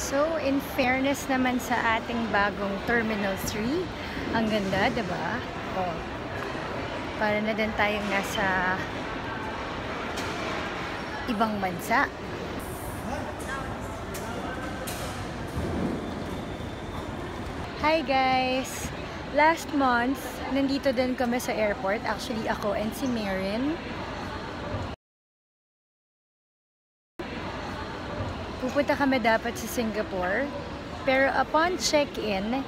So, in fairness naman sa ating bagong Terminal 3, ang ganda, diba? Oh, para na din tayong nasa ibang bansa. Hi guys! Last month, nandito din kami sa airport. Actually, ako and si Marin. Pupunta kami dapat sa Singapore. Pero upon check-in,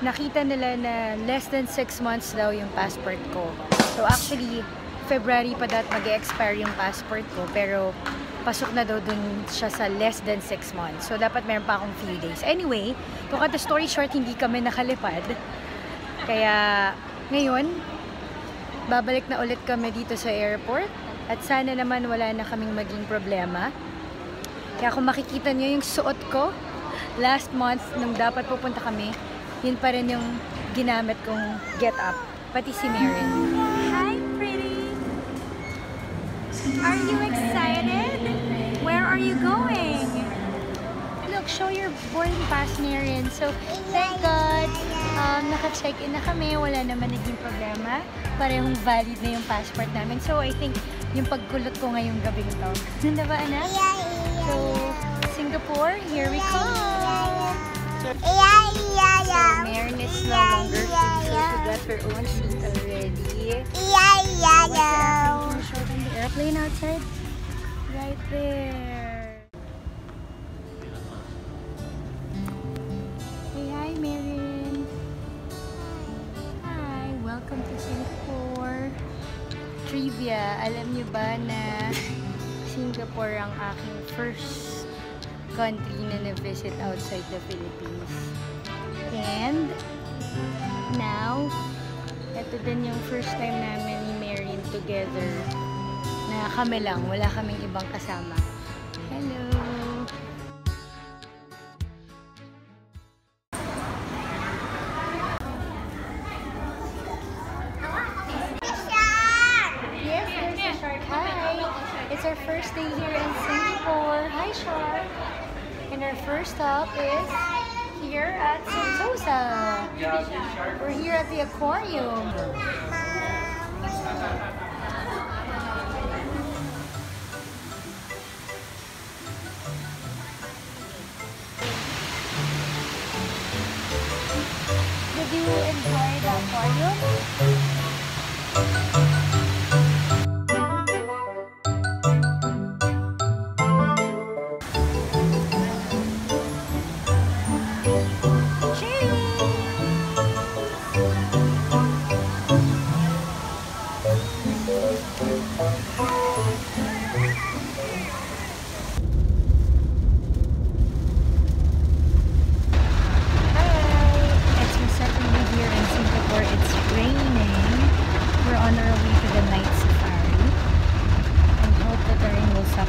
nakita nila na less than 6 months daw yung passport ko. So actually, February pa dapat mag-expire yung passport ko. Pero pasok na daw dun siya sa less than 6 months. So dapat meron pa akong few days. Anyway, to cut the story short, hindi kami nakalipad. Kaya ngayon, babalik na ulit kami dito sa airport. At sana naman wala na kaming maging problema. Kaya kung makikita nyo yung suot ko, last month, nung dapat pupunta kami, yun pa rin yung ginamit kong get up. Pati si Marin. Hi, pretty! Are you excited? Where are you going? Look, show your boarding pass, Marin. So, thank God, naka-check-in na kami. Wala naman naging problema. Parehong valid na yung passport namin. So, I think yung pagkulot ko ngayong gabing to. Nanda ba, anak? So, Singapore, here we come! So, Marin is no longer free, so she got her own seat already. Can you show them the airplane outside? Right there. Say hi, Marin. Hi, welcome to Singapore. Trivia, alam niyo ba na Singapore ang aking first country na na-visit outside the Philippines. And now, ito din yung first time namin ni Marin together na kami lang, wala kaming ibang kasama. Hello! Yes, there's a shark. Hi! It's our first day here in Singapore. Hi, Shark! And our first stop is here at Sentosa. We're here at the aquarium. Did you enjoy the aquarium?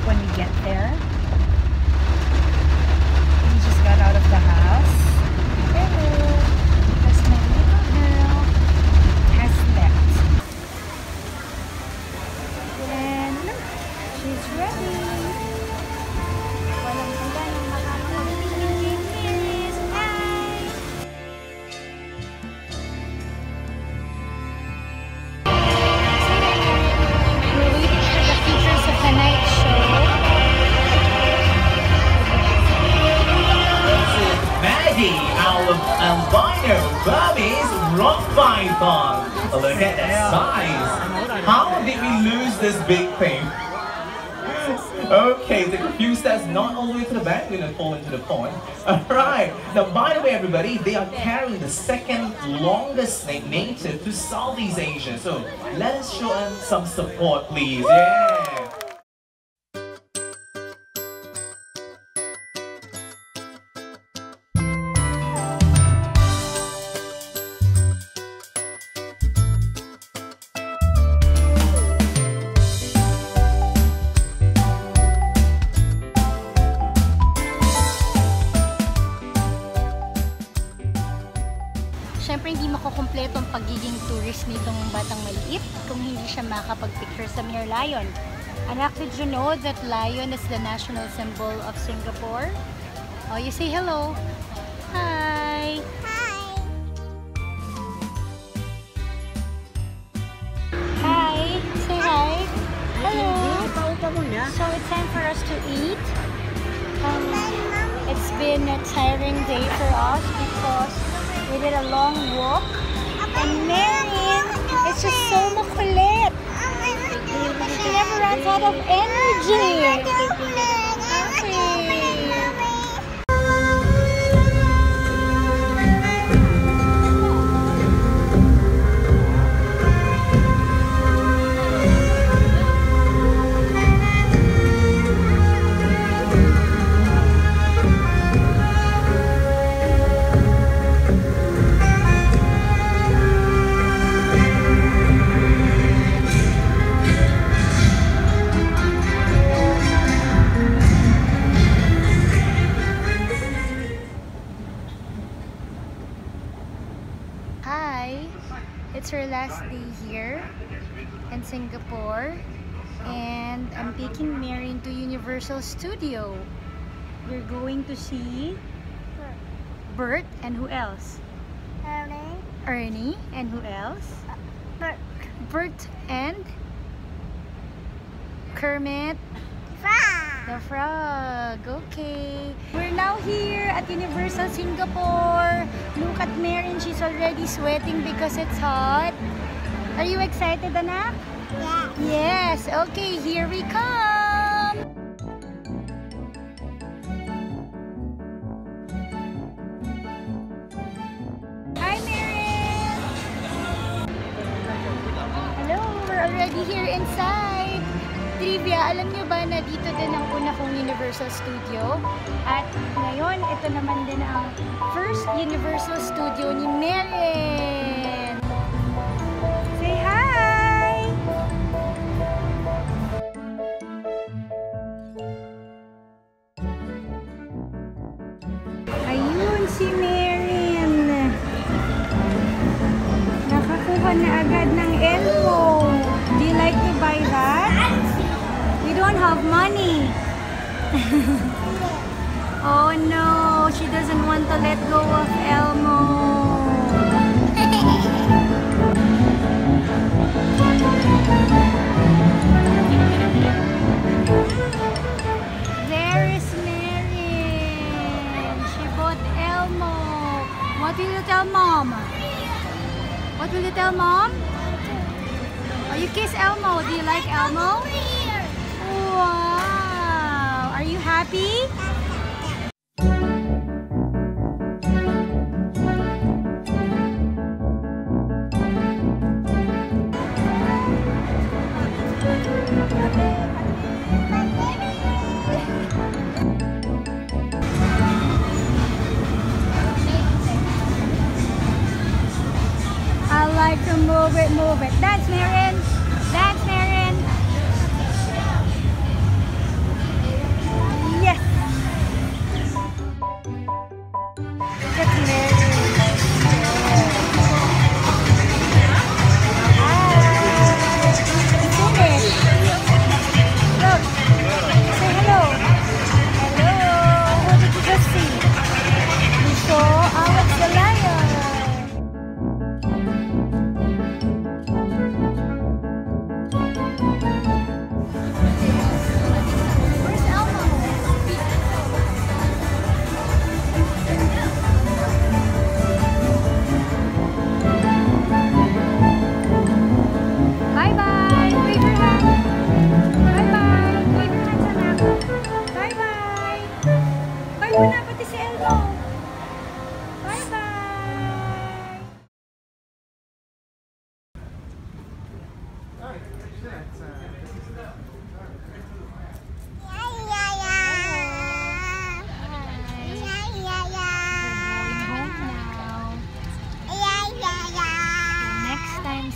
When we get there. We just got out of the house. Hello! That's my little girl. Has left. And look, she's ready. Walang taganang makakapagpigil. Here is hi! We're waiting for the features of the night show. Our albino Burmese rock python. Look at that size. How did we lose this big thing? Okay, the confused that's not all the way to the back, we're gonna fall into the pond. Alright, now by the way everybody, they are carrying the second longest snake native to Southeast Asia. So let us show them some support please. Yeah! Siyempre, hindi makukumpleto ang pagiging tourist nitong batang maliit kung hindi siya makapag-picture sa Mere Lion. Anak, did you know that lion is the national symbol of Singapore? Oh, you say hello. Hi. Hi. Say hi. Hello. So it's time for us to eat. It's been a tiring day for us because we did a long walk. And Marian is just so makulit. She never runs out of energy. Okay. Hi, it's our last day here in Singapore and I'm taking Marian to Universal Studio. We're going to see Bert and who else? Ernie and who else? Bert and Kermit the Frog. Okay. We're now here at Universal Singapore. Look at Marian. She's already sweating because it's hot. Are you excited, anak? Yeah. Yes. Okay, here we come. Hi, Marian. Hello. We're already here inside. Trivia, alam niyo ba na dito din ang una kong Universal Studio? At ngayon, ito naman din ang first Universal Studio ni Marian. Say hi! Ayun si Marian. Nakakuha na agad ng Elmo. Do you like to buy that? We don't have money. Oh no, she doesn't want to let go of Elmo. There is Marian. She bought Elmo. What will you tell mom? What will you tell mom? Oh, you kiss Elmo. Do you like Elmo? Wow! Are you happy? I like to move it, move it. Dance, Marian. Dance, Marian. Yes. Look at Marian. Hi. Finish. Look. Say hello. Hello. What did you just see? You saw Alex the lion.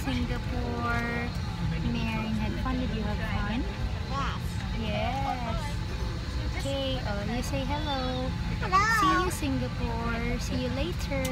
Singapore. Marian had fun. Did you have fun? Yes. Yes. Okay. Oh, you say hello. Hello. See you, Singapore. See you later.